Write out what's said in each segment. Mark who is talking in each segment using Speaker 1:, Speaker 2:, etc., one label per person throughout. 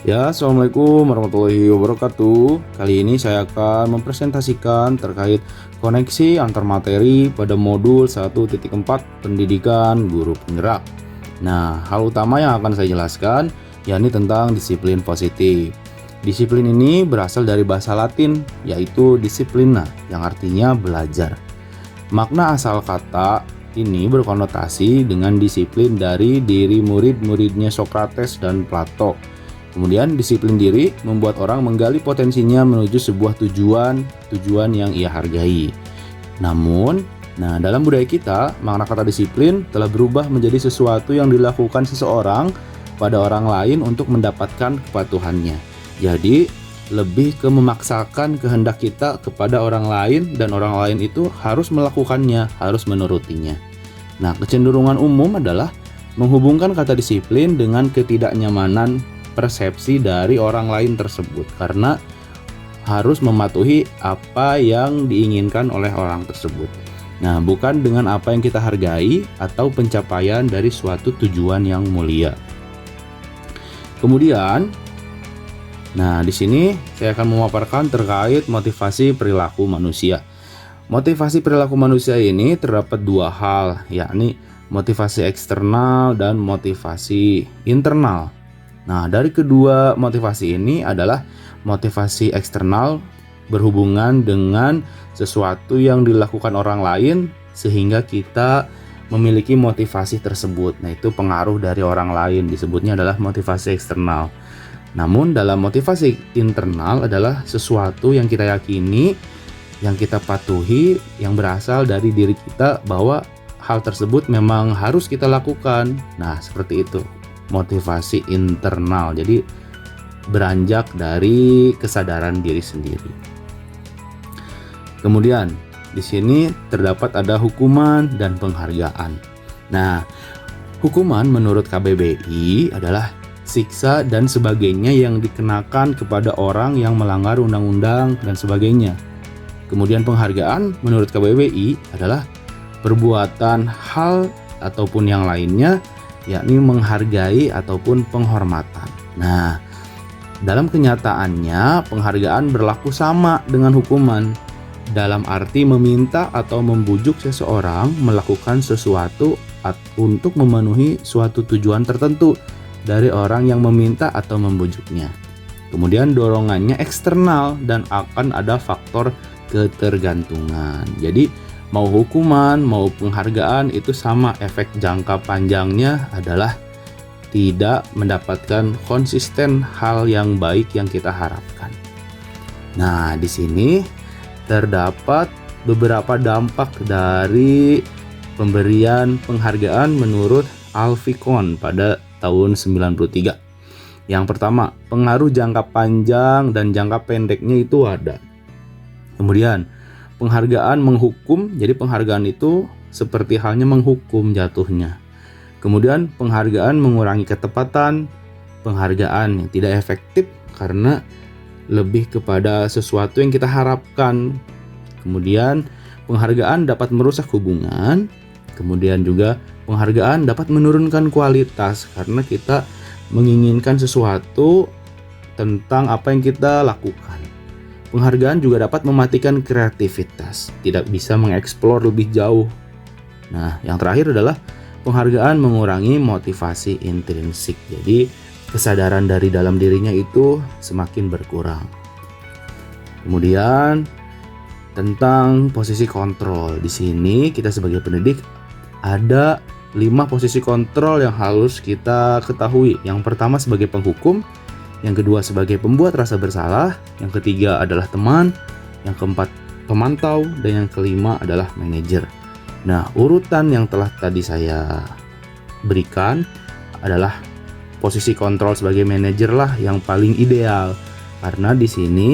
Speaker 1: Ya, Assalamualaikum warahmatullahi wabarakatuh. Kali ini saya akan mempresentasikan terkait koneksi antar materi pada modul 1.4 Pendidikan Guru Penggerak. Nah, hal utama yang akan saya jelaskan yakni tentang disiplin positif. Disiplin ini berasal dari bahasa Latin, yaitu disciplina, yang artinya belajar. Makna asal kata ini berkonotasi dengan disiplin dari diri murid-muridnya Sokrates dan Plato. Kemudian disiplin diri membuat orang menggali potensinya menuju sebuah tujuan yang ia hargai. Namun, dalam budaya kita, makna kata disiplin telah berubah menjadi sesuatu yang dilakukan seseorang pada orang lain untuk mendapatkan kepatuhannya. Jadi, lebih ke memaksakan kehendak kita kepada orang lain dan orang lain itu harus melakukannya, harus menurutinya. Nah, kecenderungan umum adalah menghubungkan kata disiplin dengan ketidaknyamanan persepsi dari orang lain tersebut karena harus mematuhi apa yang diinginkan oleh orang tersebut. Nah, bukan dengan apa yang kita hargai atau pencapaian dari suatu tujuan yang mulia. Kemudian, di sini saya akan memaparkan terkait motivasi perilaku manusia. Motivasi perilaku manusia ini terdapat dua hal, yakni motivasi eksternal dan motivasi internal. Nah, dari kedua motivasi ini adalah motivasi eksternal berhubungan dengan sesuatu yang dilakukan orang lain sehingga kita memiliki motivasi tersebut. Nah, itu pengaruh dari orang lain, disebutnya adalah motivasi eksternal. Namun dalam motivasi internal adalah sesuatu yang kita yakini, yang kita patuhi, yang berasal dari diri kita bahwa hal tersebut memang harus kita lakukan. Nah, seperti itu. Motivasi internal, jadi beranjak dari kesadaran diri sendiri. Kemudian di sini terdapat ada hukuman dan penghargaan. Nah, hukuman menurut KBBI adalah siksa dan sebagainya yang dikenakan kepada orang yang melanggar undang-undang dan sebagainya. Kemudian penghargaan menurut KBBI adalah perbuatan hal ataupun yang lainnya, yakni menghargai ataupun penghormatan. Nah, dalam kenyataannya penghargaan berlaku sama dengan hukuman dalam arti meminta atau membujuk seseorang melakukan sesuatu untuk memenuhi suatu tujuan tertentu dari orang yang meminta atau membujuknya. Kemudian dorongannya eksternal dan akan ada faktor ketergantungan. Jadi mau hukuman, mau penghargaan itu sama, efek jangka panjangnya adalah tidak mendapatkan konsisten hal yang baik yang kita harapkan. Nah, di sini terdapat beberapa dampak dari pemberian penghargaan menurut Alfie Kohn pada tahun 93. Yang pertama, pengaruh jangka panjang dan jangka pendeknya itu ada. Kemudian penghargaan menghukum, jadi penghargaan itu seperti halnya menghukum jatuhnya. Kemudian penghargaan mengurangi ketepatan, penghargaan yang tidak efektif karena lebih kepada sesuatu yang kita harapkan. Kemudian penghargaan dapat merusak hubungan, kemudian juga penghargaan dapat menurunkan kualitas karena kita menginginkan sesuatu tentang apa yang kita lakukan. Penghargaan juga dapat mematikan kreativitas, tidak bisa mengeksplor lebih jauh. Nah, yang terakhir adalah penghargaan mengurangi motivasi intrinsik. Jadi, kesadaran dari dalam dirinya itu semakin berkurang. Kemudian, tentang posisi kontrol. Di sini kita sebagai pendidik ada 5 posisi kontrol yang harus kita ketahui. Yang pertama sebagai penghukum, yang kedua sebagai pembuat rasa bersalah, yang ketiga adalah teman, yang keempat pemantau, dan yang kelima adalah manajer. Nah, urutan yang telah tadi saya berikan adalah posisi kontrol sebagai manajer lah yang paling ideal karena di sini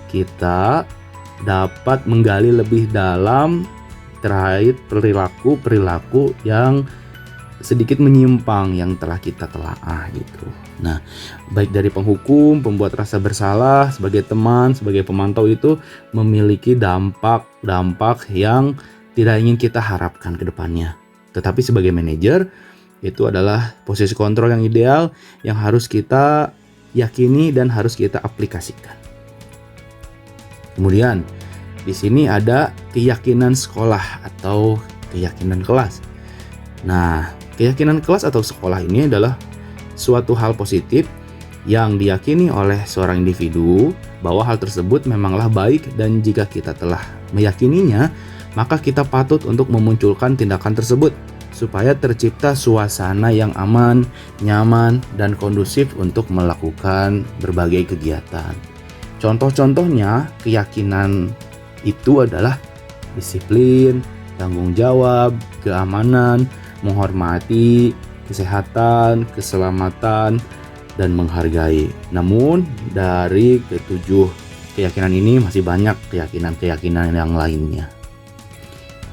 Speaker 1: kita dapat menggali lebih dalam terkait perilaku yang sedikit menyimpang yang telah kita telaah gitu. Nah, baik dari penghukum, pembuat rasa bersalah, sebagai teman, sebagai pemantau itu memiliki dampak yang tidak ingin kita harapkan ke depannya. Tetapi sebagai manajer itu adalah posisi kontrol yang ideal yang harus kita yakini dan harus kita aplikasikan. Kemudian di sini ada keyakinan sekolah atau keyakinan kelas. Nah, keyakinan kelas atau sekolah ini adalah suatu hal positif yang diyakini oleh seorang individu bahwa hal tersebut memanglah baik, dan jika kita telah meyakininya, maka kita patut untuk memunculkan tindakan tersebut supaya tercipta suasana yang aman, nyaman, dan kondusif untuk melakukan berbagai kegiatan. Contoh-contohnya keyakinan itu adalah disiplin, tanggung jawab, keamanan, menghormati, kesehatan, keselamatan, dan menghargai. Namun dari ketujuh keyakinan ini masih banyak keyakinan-keyakinan yang lainnya.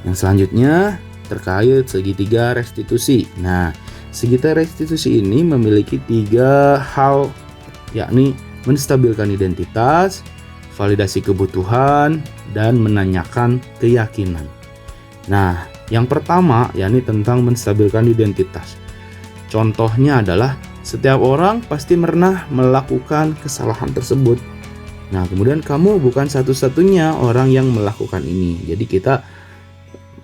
Speaker 1: Yang selanjutnya terkait segitiga restitusi. Nah, segitiga restitusi ini memiliki 3 hal, yakni menstabilkan identitas, validasi kebutuhan, dan menanyakan keyakinan. Nah, yang pertama yakni tentang menstabilkan identitas. Contohnya adalah setiap orang pasti pernah melakukan kesalahan tersebut. Nah, kemudian kamu bukan satu-satunya orang yang melakukan ini. Jadi kita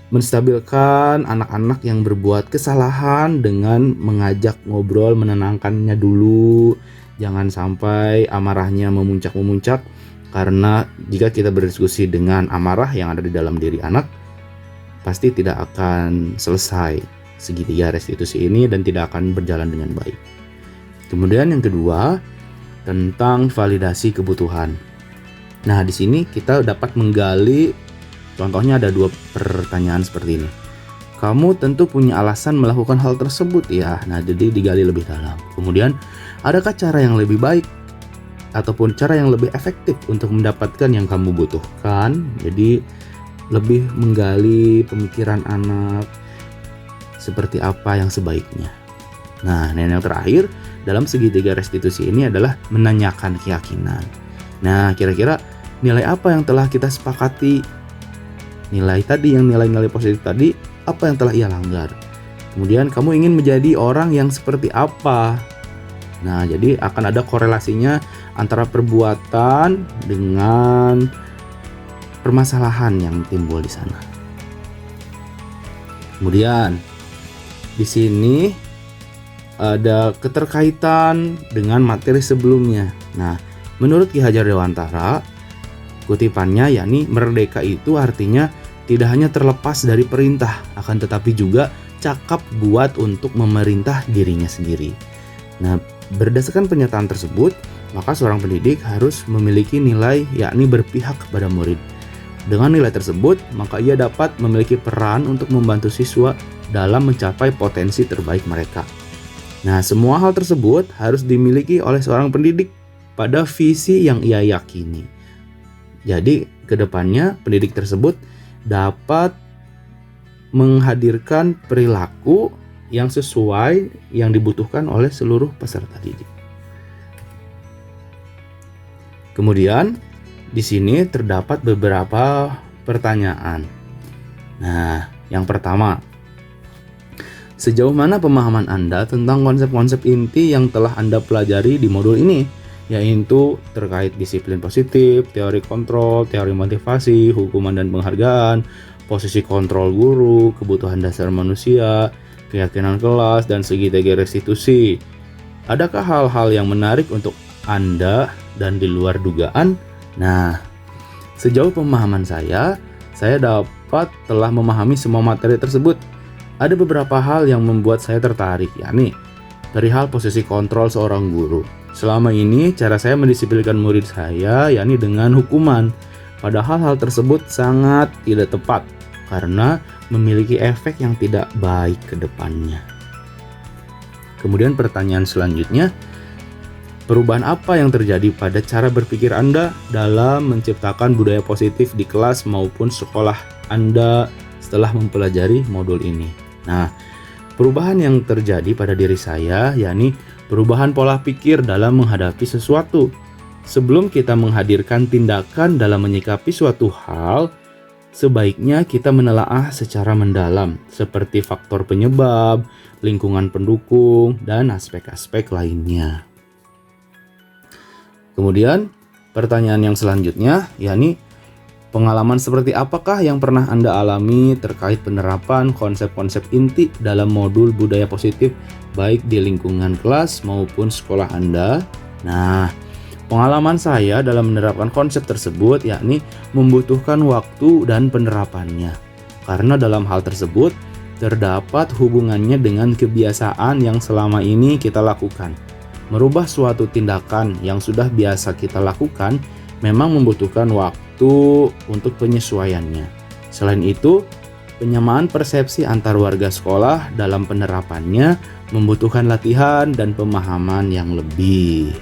Speaker 1: menstabilkan anak-anak yang berbuat kesalahan dengan mengajak ngobrol, menenangkannya dulu. Jangan sampai amarahnya memuncak-memuncak, karena jika kita berdiskusi dengan amarah yang ada di dalam diri anak, pasti tidak akan selesai segitiga restitusi ini dan tidak akan berjalan dengan baik. Kemudian yang kedua, tentang validasi kebutuhan. Nah, di sini kita dapat menggali, contohnya ada 2 pertanyaan seperti ini. Kamu tentu punya alasan melakukan hal tersebut ya. Nah, jadi digali lebih dalam. Kemudian, adakah cara yang lebih baik ataupun cara yang lebih efektif untuk mendapatkan yang kamu butuhkan? Jadi lebih menggali pemikiran anak seperti apa yang sebaiknya. Nah, yang terakhir dalam segitiga restitusi ini adalah menanyakan keyakinan. Nah, kira-kira nilai apa yang telah kita sepakati? Nilai tadi, yang nilai-nilai positif tadi, apa yang telah ia langgar? Kemudian kamu ingin menjadi orang yang seperti apa? Nah, jadi akan ada korelasinya antara perbuatan dengan permasalahan yang timbul di sana. Kemudian di sini ada keterkaitan dengan materi sebelumnya. Nah, menurut Ki Hajar Dewantara, kutipannya yakni merdeka itu artinya tidak hanya terlepas dari perintah, akan tetapi juga cakap buat untuk memerintah dirinya sendiri. Nah, berdasarkan pernyataan tersebut, maka seorang pendidik harus memiliki nilai yakni berpihak kepada murid. Dengan nilai tersebut, maka ia dapat memiliki peran untuk membantu siswa dalam mencapai potensi terbaik mereka. Nah, semua hal tersebut harus dimiliki oleh seorang pendidik pada visi yang ia yakini. Jadi, kedepannya pendidik tersebut dapat menghadirkan perilaku yang sesuai yang dibutuhkan oleh seluruh peserta didik. Kemudian di sini terdapat beberapa pertanyaan. Nah, yang pertama, sejauh mana pemahaman Anda tentang konsep-konsep inti yang telah Anda pelajari di modul ini, yaitu terkait disiplin positif, teori kontrol, teori motivasi, hukuman dan penghargaan, posisi kontrol guru, kebutuhan dasar manusia, keyakinan kelas, dan segitiga restitusi. Adakah hal-hal yang menarik untuk Anda dan di luar dugaan? Nah, sejauh pemahaman saya dapat telah memahami semua materi tersebut. Ada beberapa hal yang membuat saya tertarik, yakni perihal posisi kontrol seorang guru. Selama ini cara saya mendisiplinkan murid saya yakni dengan hukuman. Padahal hal tersebut sangat tidak tepat karena memiliki efek yang tidak baik ke depannya. Kemudian pertanyaan selanjutnya, perubahan apa yang terjadi pada cara berpikir Anda dalam menciptakan budaya positif di kelas maupun sekolah Anda setelah mempelajari modul ini? Nah, perubahan yang terjadi pada diri saya yakni perubahan pola pikir dalam menghadapi sesuatu. Sebelum kita menghadirkan tindakan dalam menyikapi suatu hal, sebaiknya kita menelaah secara mendalam seperti faktor penyebab, lingkungan pendukung, dan aspek-aspek lainnya. Kemudian pertanyaan yang selanjutnya yakni pengalaman seperti apakah yang pernah Anda alami terkait penerapan konsep-konsep inti dalam modul budaya positif baik di lingkungan kelas maupun sekolah Anda? Nah, pengalaman saya dalam menerapkan konsep tersebut yakni membutuhkan waktu dan penerapannya. Karena dalam hal tersebut terdapat hubungannya dengan kebiasaan yang selama ini kita lakukan. Merubah suatu tindakan yang sudah biasa kita lakukan memang membutuhkan waktu untuk penyesuaiannya. Selain itu, penyamaan persepsi antar warga sekolah dalam penerapannya membutuhkan latihan dan pemahaman yang lebih.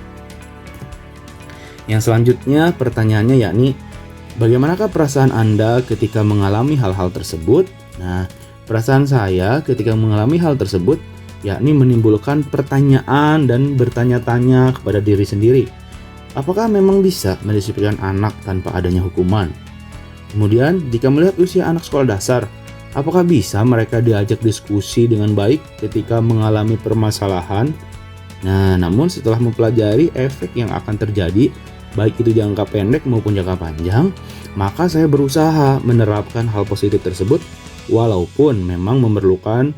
Speaker 1: Yang selanjutnya pertanyaannya yakni bagaimanakah perasaan Anda ketika mengalami hal-hal tersebut? Nah, perasaan saya ketika mengalami hal tersebut yakni menimbulkan pertanyaan dan bertanya-tanya kepada diri sendiri. Apakah memang bisa mendisiplinkan anak tanpa adanya hukuman? Kemudian, jika melihat usia anak sekolah dasar, apakah bisa mereka diajak diskusi dengan baik ketika mengalami permasalahan? Nah, namun setelah mempelajari efek yang akan terjadi, baik itu jangka pendek maupun jangka panjang, maka saya berusaha menerapkan hal positif tersebut walaupun memang memerlukan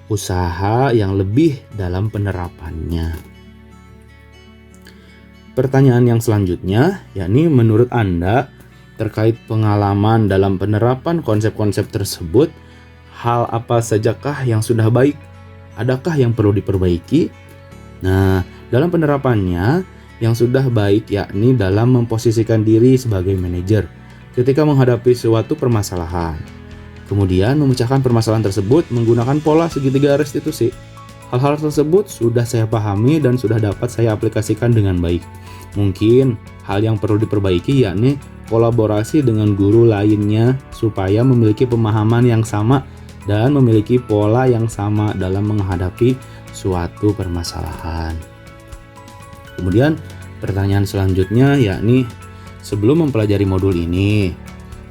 Speaker 1: usaha yang lebih dalam penerapannya. Pertanyaan yang selanjutnya, yakni menurut Anda terkait pengalaman dalam penerapan konsep-konsep tersebut, hal apa sajakah yang sudah baik? Adakah yang perlu diperbaiki? Nah, dalam penerapannya, yang sudah baik yakni dalam memposisikan diri sebagai manajer ketika menghadapi suatu permasalahan. Kemudian memecahkan permasalahan tersebut menggunakan pola segitiga restitusi. Hal-hal tersebut sudah saya pahami dan sudah dapat saya aplikasikan dengan baik. Mungkin hal yang perlu diperbaiki yakni kolaborasi dengan guru lainnya supaya memiliki pemahaman yang sama dan memiliki pola yang sama dalam menghadapi suatu permasalahan. Kemudian pertanyaan selanjutnya yakni sebelum mempelajari modul ini,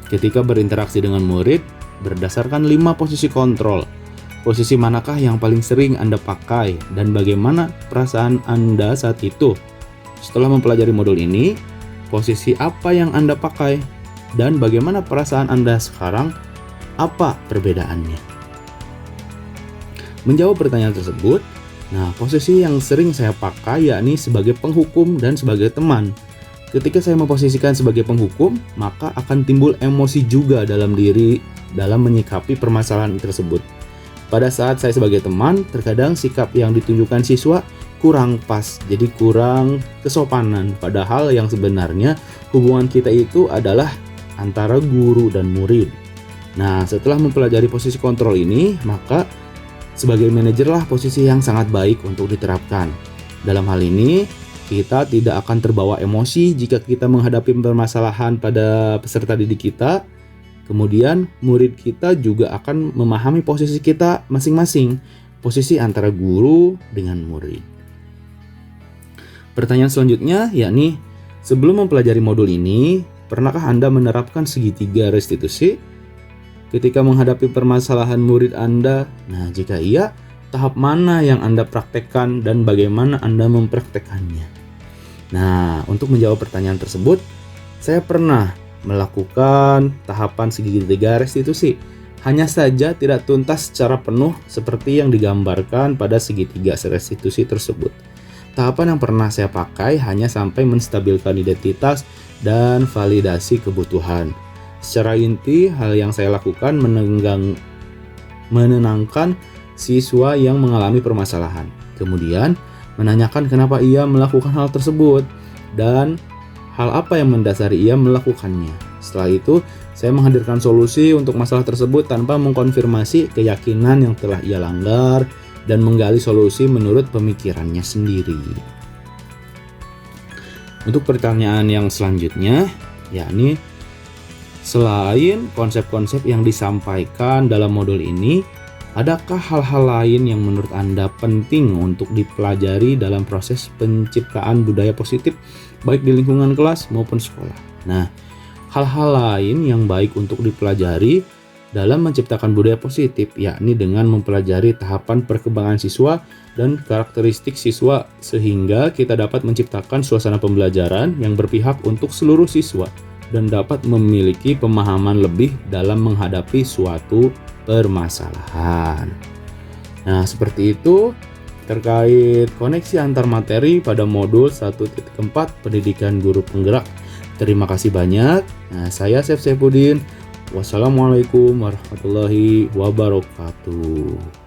Speaker 1: ketika berinteraksi dengan murid berdasarkan 5 posisi kontrol, posisi manakah yang paling sering Anda pakai dan bagaimana perasaan Anda saat itu? Setelah mempelajari modul ini, posisi apa yang Anda pakai dan bagaimana perasaan Anda sekarang? Apa perbedaannya? Menjawab pertanyaan tersebut, nah, posisi yang sering saya pakai yakni sebagai penghukum dan sebagai teman. Ketika saya memposisikan sebagai penghukum, maka akan timbul emosi juga dalam diri dalam menyikapi permasalahan tersebut. Pada saat saya sebagai teman, terkadang sikap yang ditunjukkan siswa kurang pas, jadi kurang kesopanan. Padahal yang sebenarnya hubungan kita itu adalah antara guru dan murid. Nah, setelah mempelajari posisi kontrol ini, maka sebagai manajer lah posisi yang sangat baik untuk diterapkan. Dalam hal ini, kita tidak akan terbawa emosi jika kita menghadapi permasalahan pada peserta didik kita. Kemudian, murid kita juga akan memahami posisi kita masing-masing, posisi antara guru dengan murid. Pertanyaan selanjutnya yakni, sebelum mempelajari modul ini, pernahkah Anda menerapkan segitiga restitusi ketika menghadapi permasalahan murid Anda? Nah, jika iya, tahap mana yang Anda praktekkan dan bagaimana Anda mempraktekannya? Nah, untuk menjawab pertanyaan tersebut, saya pernah melakukan tahapan segitiga restitusi. Hanya saja tidak tuntas secara penuh seperti yang digambarkan pada segitiga restitusi tersebut. Tahapan yang pernah saya pakai hanya sampai menstabilkan identitas dan validasi kebutuhan. Secara inti, hal yang saya lakukan menenangkan siswa yang mengalami permasalahan. Kemudian, menanyakan kenapa ia melakukan hal tersebut dan hal apa yang mendasari ia melakukannya. Setelah itu, saya menghadirkan solusi untuk masalah tersebut tanpa mengkonfirmasi keyakinan yang telah ia langgar dan menggali solusi menurut pemikirannya sendiri. Untuk pertanyaan yang selanjutnya, yakni selain konsep-konsep yang disampaikan dalam modul ini, adakah hal-hal lain yang menurut Anda penting untuk dipelajari dalam proses penciptaan budaya positif baik di lingkungan kelas maupun sekolah? Nah, hal-hal lain yang baik untuk dipelajari dalam menciptakan budaya positif, yakni dengan mempelajari tahapan perkembangan siswa dan karakteristik siswa sehingga kita dapat menciptakan suasana pembelajaran yang berpihak untuk seluruh siswa dan dapat memiliki pemahaman lebih dalam menghadapi suatu permasalahan. Nah, seperti itu terkait koneksi antar materi pada modul 1.4 Pendidikan Guru Penggerak. Terima kasih banyak. Nah, saya Chef Saifuddin. Wassalamualaikum warahmatullahi wabarakatuh.